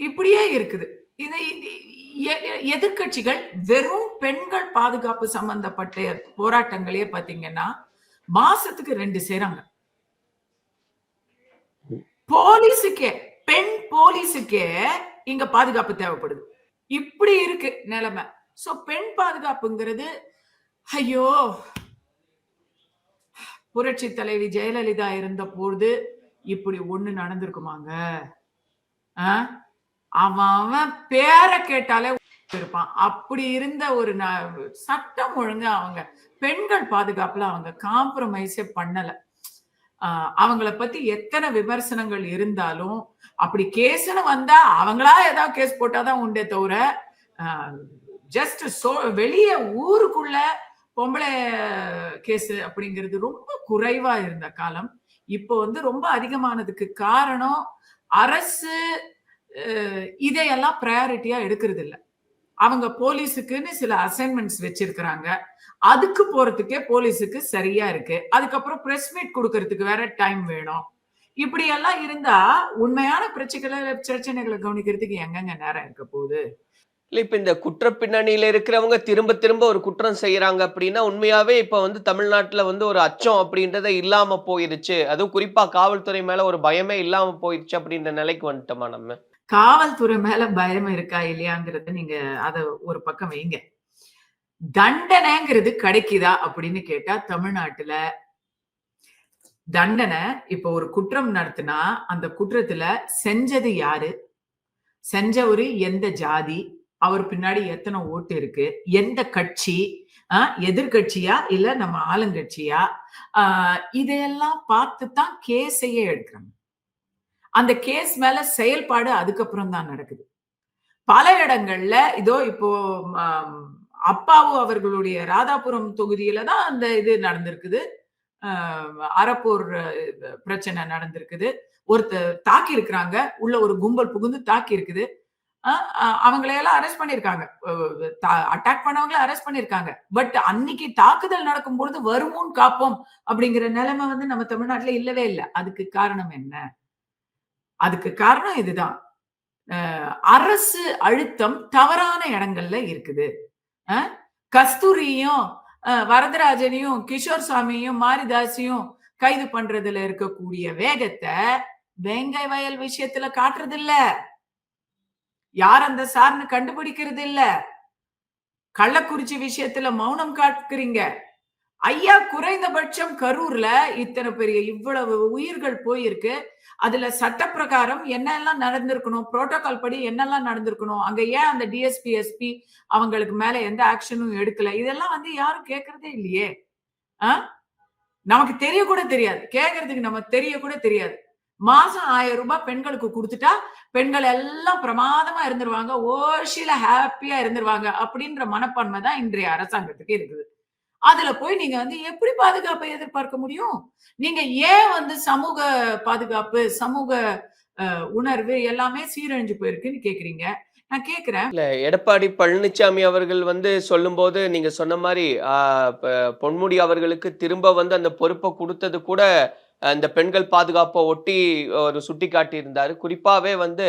இப்படியே இருக்குது. இது எதிர்க்கட்சிகள் வெறும் பெண்கள் பாதுகாப்பு சம்பந்தப்பட்ட போராட்டங்களே பாத்தீங்கன்னா மாசத்துக்கு 2 செய்றாங்க. போலீஸுக்கே பெண் போலீஸுக்கே இங்க பாதுகாப்பு தேவைப்படுது. இப்படி இருக்கு நிலைமை. சோ பெண் பாதுகாப்புங்கிறது ஐயோ, புரட்சி தலைவி ஜெயலலிதா இருந்த போது இப்படி ஒண்ணு நடந்திருக்குமாங்க? அவன் பேரை கேட்டாலே இருப்பான். அப்படி இருந்த ஒரு சட்டம் ஒழுங்கு அவங்க பெண்கள் பாதுகாப்புல அவங்க காம்ப்ரமைஸே பண்ணல. அவங்கள பத்தி எத்தனை விமர்சனங்கள் இருந்தாலும், அப்படி கேஸ்ன்னு வந்தா அவங்களா ஏதாவது கேஸ் போட்டாதான் உண்டே தவிர, ஜஸ்ட் வெளிய ஊருக்குள்ள பொம்பளை கேஸ் அப்படிங்கிறது ரொம்ப குறைவா இருந்த காலம். இப்போ வந்து ரொம்ப அதிகமானதுக்கு காரணம் அரசு இதையெல்லாம் ப்ரையாரிட்டியா எடுக்கிறது இல்ல. அவங்க போலீஸுக்குன்னு சில அசைன்மெண்ட்ஸ் வச்சிருக்கிறாங்க. அதுக்கு போறதுக்கே போலீஸுக்கு சரியா இருக்கு. அதுக்கப்புறம் பிரஸ் மீட் கொடுக்கறதுக்கு வேற டைம் வேணும். இப்படி எல்லாம் இருந்தா உண்மையான பிரச்சனைகளை கவனிக்கிறதுக்கு எங்கெங்க நேரம் இருக்க போகுது? இல்ல இப்ப இந்த குற்ற பின்னணியில இருக்கிறவங்க திரும்ப திரும்ப ஒரு குற்றம் செய்யறாங்க அப்படின்னா உண்மையாவே இப்ப வந்து தமிழ்நாட்டுல வந்து ஒரு அச்சம் அப்படின்றத இல்லாம போயிருச்சு. அதுவும் குறிப்பா காவல்துறை மேல ஒரு பயமே இல்லாம போயிருச்சு அப்படின்ற நிலைக்கு வந்துட்டோமா நம்ம? காவல்துறை மேல பயம் இருக்கா இல்லையாங்கிறத நீங்க அத ஒரு பக்கம் வைங்க. தண்டனைங்கிறது கிடைக்குதா அப்படின்னு கேட்டா தமிழ்நாட்டுல தண்டனை இப்ப ஒரு குற்றம் நடத்தினா அந்த குற்றத்துல செஞ்சது யாரு, செஞ்சவரு எந்த ஜாதி, அவர் பின்னாடி எத்தனை ஓட்டு இருக்கு, எந்த கட்சி, எதிர்கட்சியா இல்ல நம்ம ஆளுங்கட்சியா, இதையெல்லாம் பார்த்துதான் கேஸையே எடுக்கிறாங்க. அந்த கேஸ் மேல செயல்பாடு அதுக்கப்புறம் தான் நடக்குது. பல இடங்கள்ல இதோ இப்போ அப்பாவு அவர்களுடைய ராதாபுரம் தொகுதியில தான் அந்த இது நடந்திருக்குது. அரப்பூர் பிரச்சனை நடந்திருக்குது. ஒருத்தர் தாக்கி இருக்கிறாங்க. உள்ள ஒரு கும்பல் புகுந்து தாக்கி இருக்குது. அவங்களையெல்லாம் அரெஸ்ட் பண்ணிருக்காங்க. அட்டாக் பண்ணவங்களை அரெஸ்ட் பண்ணிருக்காங்க. பட் அன்னைக்கு தாக்குதல் நடக்கும் பொழுது வருமுன் காப்போம் அப்படிங்கிற நிலைமை வந்து நம்ம தமிழ்நாட்டுல இல்லவே இல்லை. அதுக்கு காரணம் என்ன? அதுக்கு காரணம் இதுதான். அரசு அழுத்தம் தவறான இடங்கள்ல இருக்குது. கஸ்தூரியும் வரதராஜனையும் கிஷோர் சாமியும் மாரிதாஸையும் கைது பண்றதுல இருக்கக்கூடிய வேகத்தை வேங்கை வயல் விஷயத்துல காட்டுறது இல்ல. யார் அந்த சார்னு கண்டுபிடிக்கிறது இல்ல. கள்ளக்குறிச்சி விஷயத்துல மௌனம் காட்டுறீங்க. ஐயா, குறைந்தபட்சம் கரூர்ல இத்தனை பெரிய இவ்வளவு உயிர்கள் போயிருக்கு. அதுல சட்ட பிரகாரம் என்னெல்லாம் நடந்திருக்கணும், புரோட்டோகால் படி என்னெல்லாம் நடந்திருக்கணும், அங்க ஏன் அந்த டிஎஸ்பி எஸ்பி அவங்களுக்கு மேல எந்த ஆக்ஷனும் எடுக்கல, இதெல்லாம் வந்து யாரும் கேட்கறதே இல்லையே. நமக்கு தெரிய கூட தெரியாது, கேட்கறதுக்கு நம்ம தெரிய கூட தெரியாது. மாசம் 1000 ரூபாய் பெண்களுக்கு கொடுத்துட்டா பெண்கள் எல்லாம் பிரமாதமா இருந்துருவாங்க, ஓஷில ஹாப்பியா இருந்துருவாங்க அப்படின்ற மனப்பான்மை தான் இன்றைய அரசாங்கத்துக்கு இருக்குது. அதுல போய் நீங்க வந்து எப்படி பாதுகாப்பை எதிர்பார்க்க முடியும்? நீங்க ஏன் வந்து சமூக பாதுகாப்பு, சமூக உணர்வு எல்லாமே சீரழிஞ்சு போயிருக்குன்னு கேக்குறீங்க. நான் கேக்குறேன். இல்ல எடப்பாடி பழனிசாமி அவர்கள் வந்து சொல்லும்போது நீங்க சொன்ன மாதிரி பொன்முடி அவர்களுக்கு திரும்ப வந்து அந்த பொறுப்பை கொடுத்தது கூட அந்த பெண்கள் பாதுகாப்பை ஒட்டி ஒரு சுட்டி காட்டி இருந்தாரு. குறிப்பாவே வந்து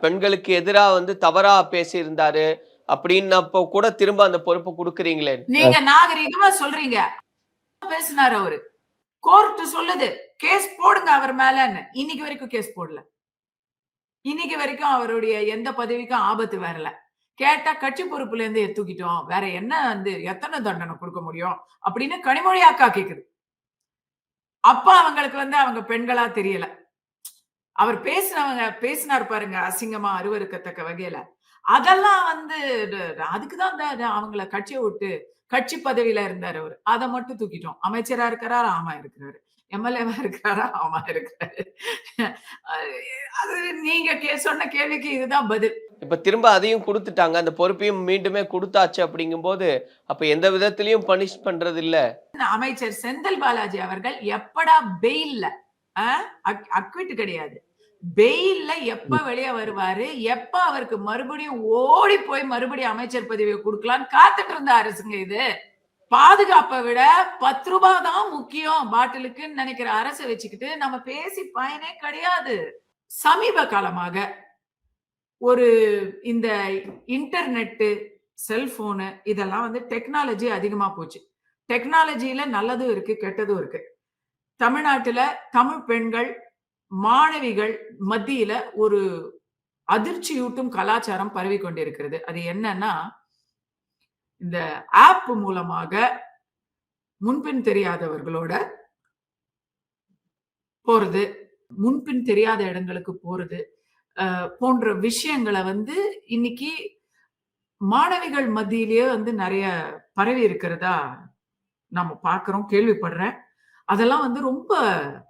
பெண்களுக்கு எதிராக வந்து தவறா பேசி இருந்தாரு அப்படின்னப்போ கூட திரும்ப அந்த பொறுப்பை கொடுக்குறீங்களே. நீங்க நாகரிகமா சொல்றீங்க. பேசினாரு அவரு. கோர்ட் சொல்லுது கேஸ் போடுங்க அவர் மேலன்னு. இன்னைக்கு வரைக்கும் கேஸ் போடல. இன்னைக்கு வரைக்கும் அவருடைய எந்த பதவிக்கும் ஆபத்து வரல. கேட்டா கட்சி பொறுப்புல இருந்து தூக்கிட்டோம், வேற என்ன வந்து எத்தனை தண்டனை கொடுக்க முடியும் அப்படின்னு கனிமொழி அக்கா கேக்குது. அப்பா அவங்களுக்கு வந்து அவங்க பெண்களா தெரியல. அவர் பேசினார் பாருங்க அசிங்கமா அருவருக்கத்தக்க வகையில. அதெல்லாம் வந்து அதுக்குதான் அவங்கள கட்சியை விட்டு கட்சி பதவியில இருந்தாரு அவரு. அதை மட்டும் தூக்கிட்டோம். அமைச்சரா இருக்கிறாரு, ஆமா இருக்கிறாரு. எம்எல்ஏவா இருக்கிறாரா, ஆமா இருக்கிறாரு. அது நீங்க சொன்ன கேள்விக்கு இதுதான் பதில். இப்ப திரும்ப அதையும் கொடுத்துட்டாங்க, அந்த பொறுப்பையும் மீண்டுமே கொடுத்தாச்சு. அப்படிங்கும் போது அப்ப எந்த விதத்திலையும் பனிஷ் பண்றது இல்ல. அமைச்சர் செந்தில் பாலாஜி அவர்கள் எப்படா பெயில்ல அக்விட் கிடையாது, பெயில்ல எப்ப வெளியே வருவாரு, எப்ப அவருக்கு மறுபடியும் ஓடி போய் மறுபடியும் அமைச்சர் பதவியை கொடுக்கலான்னு காத்துட்டு இருந்த அரசுங்க இது. பாதுகாப்பை விட 10 ரூபாய் தான் முக்கியம் பாட்டிலுக்குன்னு நினைக்கிற அரசை வச்சுக்கிட்டு நம்ம பேசி பயனே கிடையாது. சமீப காலமாக ஒரு இந்த இன்டர்நெட், செல்போனு இதெல்லாம் வந்து டெக்னாலஜி அதிகமா போச்சு. டெக்னாலஜியில நல்லதும் இருக்கு, கெட்டதும் இருக்கு. தமிழ்நாட்டுல தமிழ் பெண்கள் மாணவிகள் மத்தியில ஒரு அதிர்ச்சியூட்டும் கலாச்சாரம் பரவி கொண்டிருக்கிறது. அது என்னன்னா, இந்த ஆப் மூலமாக முன்பின் தெரியாதவர்களோட போறது, முன்பின் தெரியாத இடங்களுக்கு போறது போன்ற விஷயங்களை வந்து இன்னைக்கு மாணவிகள் மத்தியிலேயே வந்து நிறைய பரவி இருக்கிறதா நம்ம பார்க்கிறோம், கேள்விப்படுறேன். அதெல்லாம் வந்து ரொம்ப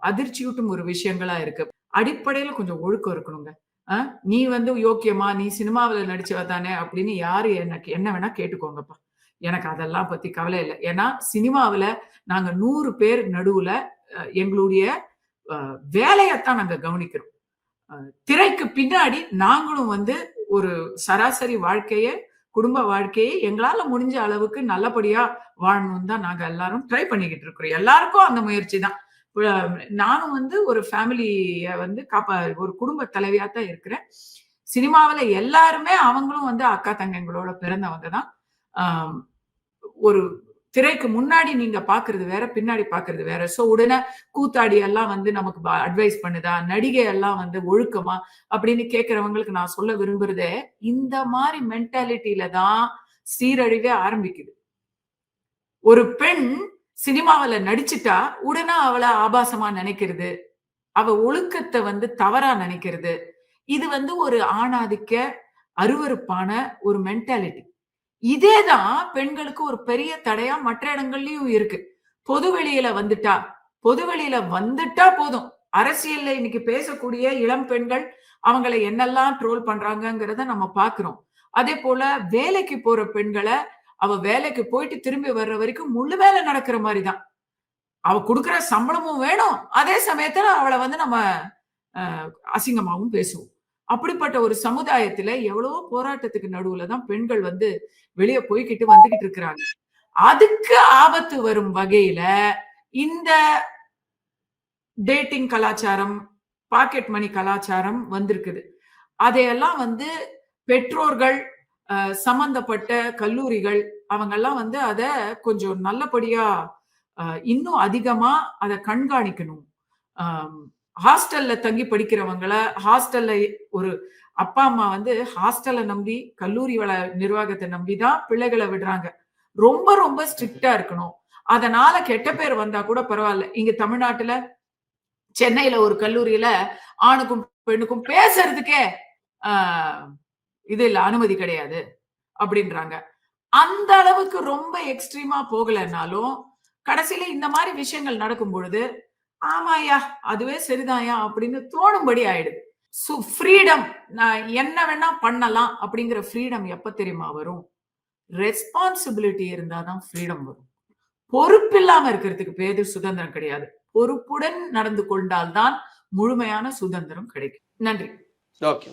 அதிர்ச்சியூட்டும் ஒரு விஷயங்களா இருக்கு. அடிப்படையில கொஞ்சம் ஒழுக்கம் இருக்கணுங்க. அ நீ வந்து யோக்கியமா, நீ சினிமாவுல நடிச்சவ தானே அப்படின்னு யாரு என்ன வேணா கேட்டுக்கோங்கப்பா. எனக்கு அதெல்லாம் பத்தி கவலை இல்ல. ஏன்னா சினிமாவுல நாங்க 100 பேர் நடுவுல எங்களுடைய அ வேலையத்தான் நாங்க கவனிக்கிறோம். அ திரைக்கு பின்னாடி நாங்களும் வந்து ஒரு சராசரி வாழ்க்கைய, குடும்ப வாழ்க்கையை எங்களால முடிஞ்ச அளவுக்கு நல்லபடியா வாழணும்னு தான் நாங்க எல்லாரும் ட்ரை பண்ணிக்கிட்டு இருக்கிறோம். எல்லாருக்கும் அந்த முயற்சி தான். அ நானும் வந்து ஒரு ஃபேமிலிய வந்து ஒரு குடும்ப தலைவியா தான் இருக்கிறேன். சினிமாவுல எல்லாருமே அவங்களும் வந்து அக்கா, தங்கைங்களோட பிறந்தவங்க தான். அ ஒரு திரைக்கு முன்னாடி நீங்க பார்க்கிறது வேற, பின்னாடி பார்க்கிறது வேற. உடனே கூத்தாடி எல்லாம் வந்து நமக்கு அட்வைஸ் பண்ணுதா? நடிகை எல்லாம் வந்து ஒழுக்கமா? அப்படின்னு கேட்கிறவங்களுக்கு நான் சொல்ல விரும்புறதே, இந்த மாரி மென்டாலிட்டில தான் சீரழிவே ஆரம்பிக்குது. ஒரு பெண் சினிமாவுல நடிச்சுட்டா, உடனே அவள ஆபாசமா நினைக்கிறது. அவ ஒழுக்கத்த வந்து தவறா நினைக்கிறது. இது வந்து ஒரு ஆணாதிக்க, அருவருப்பான ஒரு மென்டாலிட்டி. இதே தான் பெண்களுக்கு ஒரு பெரிய தடையா மற்ற இடங்கள்லயும் இருக்கு. பொது வெளியில வந்துட்டா போதும். அரசியல்ல இன்னைக்கு பேசக்கூடிய இளம் பெண்கள் அவங்கள என்னெல்லாம் ட்ரோல் பண்றாங்கங்கிறத நம்ம பார்க்கிறோம். அதேபோல வேலைக்கு போற பெண்கள அவ வேலைக்கு போயிட்டு திரும்பி வர்ற வரைக்கும் முள்ளு மேல நடக்கிற மாரி தான். அவ குடுக்குற சம்பளமும் வேணும். அதே சமயத்துல அவள வந்து நம்ம அ அசிங்கமாவும் பேசுவோம். அப்படிப்பட்ட ஒரு சமுதாயத்துல எவ்வளவோ போராட்டத்துக்கு நடுவுல தான் பெண்கள் வந்து வெளிய போய்க்கிட்டு வந்துகிட்டு இருக்கிறாங்க. அதுக்கு ஆபத்து வரும் வகையில இந்த டேட்டிங் கலாச்சாரம், பாக்கெட் மணி கலாச்சாரம் வந்திருக்குது. அதையெல்லாம் வந்து பெற்றோர்கள், அ சம்பந்தப்பட்ட கல்லூரிகள் அவங்கெல்லாம் வந்து அத கொஞ்சம் நல்லபடியா அ இன்னும் அதிகமா அத கண்காணிக்கணும். ஆம் ஹாஸ்டல்ல தங்கி படிக்கிறவங்கள, ஹாஸ்டல்ல ஒரு அப்பா, அம்மா வந்து ஹாஸ்டல நம்பி, கல்லூரி நிர்வாகத்த நம்பி தான் பிள்ளைகள விடுறாங்க. ரொம்ப, ரொம்ப ஸ்ட்ரிக்ட்டா இருக்கணும். அதனால கெட்ட பேர் வந்தா கூட பரவால்ல. இங்க தமிழ்நாட்டுல சென்னையில ஒரு கல்லூரியில ஆணுக்கும், பெண்ணுக்கும் பேசுறதுக்கே ஆ இது இல்ல, அனுமதி கிடையாது அப்படின்றாங்க. அந்த அளவுக்கு ரொம்ப எக்ஸ்ட்ரீமா போகலன்னாலும், கடைசியில இந்த மாரி விஷயங்கள் நடக்கும் பொழுது, ஆமாய்யா, அதுவே சரிதான்யா அப்படின்னு தோணும்படி ஆயிடுது. ஃப்ரீடம் நான் என்ன வேணா பண்ணலாம் அப்படிங்கிற ஃப்ரீடம் எப்ப தெரியுமா வரும்? ரெஸ்பான்சிபிலிட்டி இருந்தா தான் ஃப்ரீடம் வரும். பொறுப்பில்லாம இருக்கிறதுக்கு பேரு சுதந்திரம் கிடையாது. பொறுப்புடன் நடந்து கொண்டால் தான் முழுமையான சுதந்திரம் கிடைக்கும். நன்றி. ஓகே.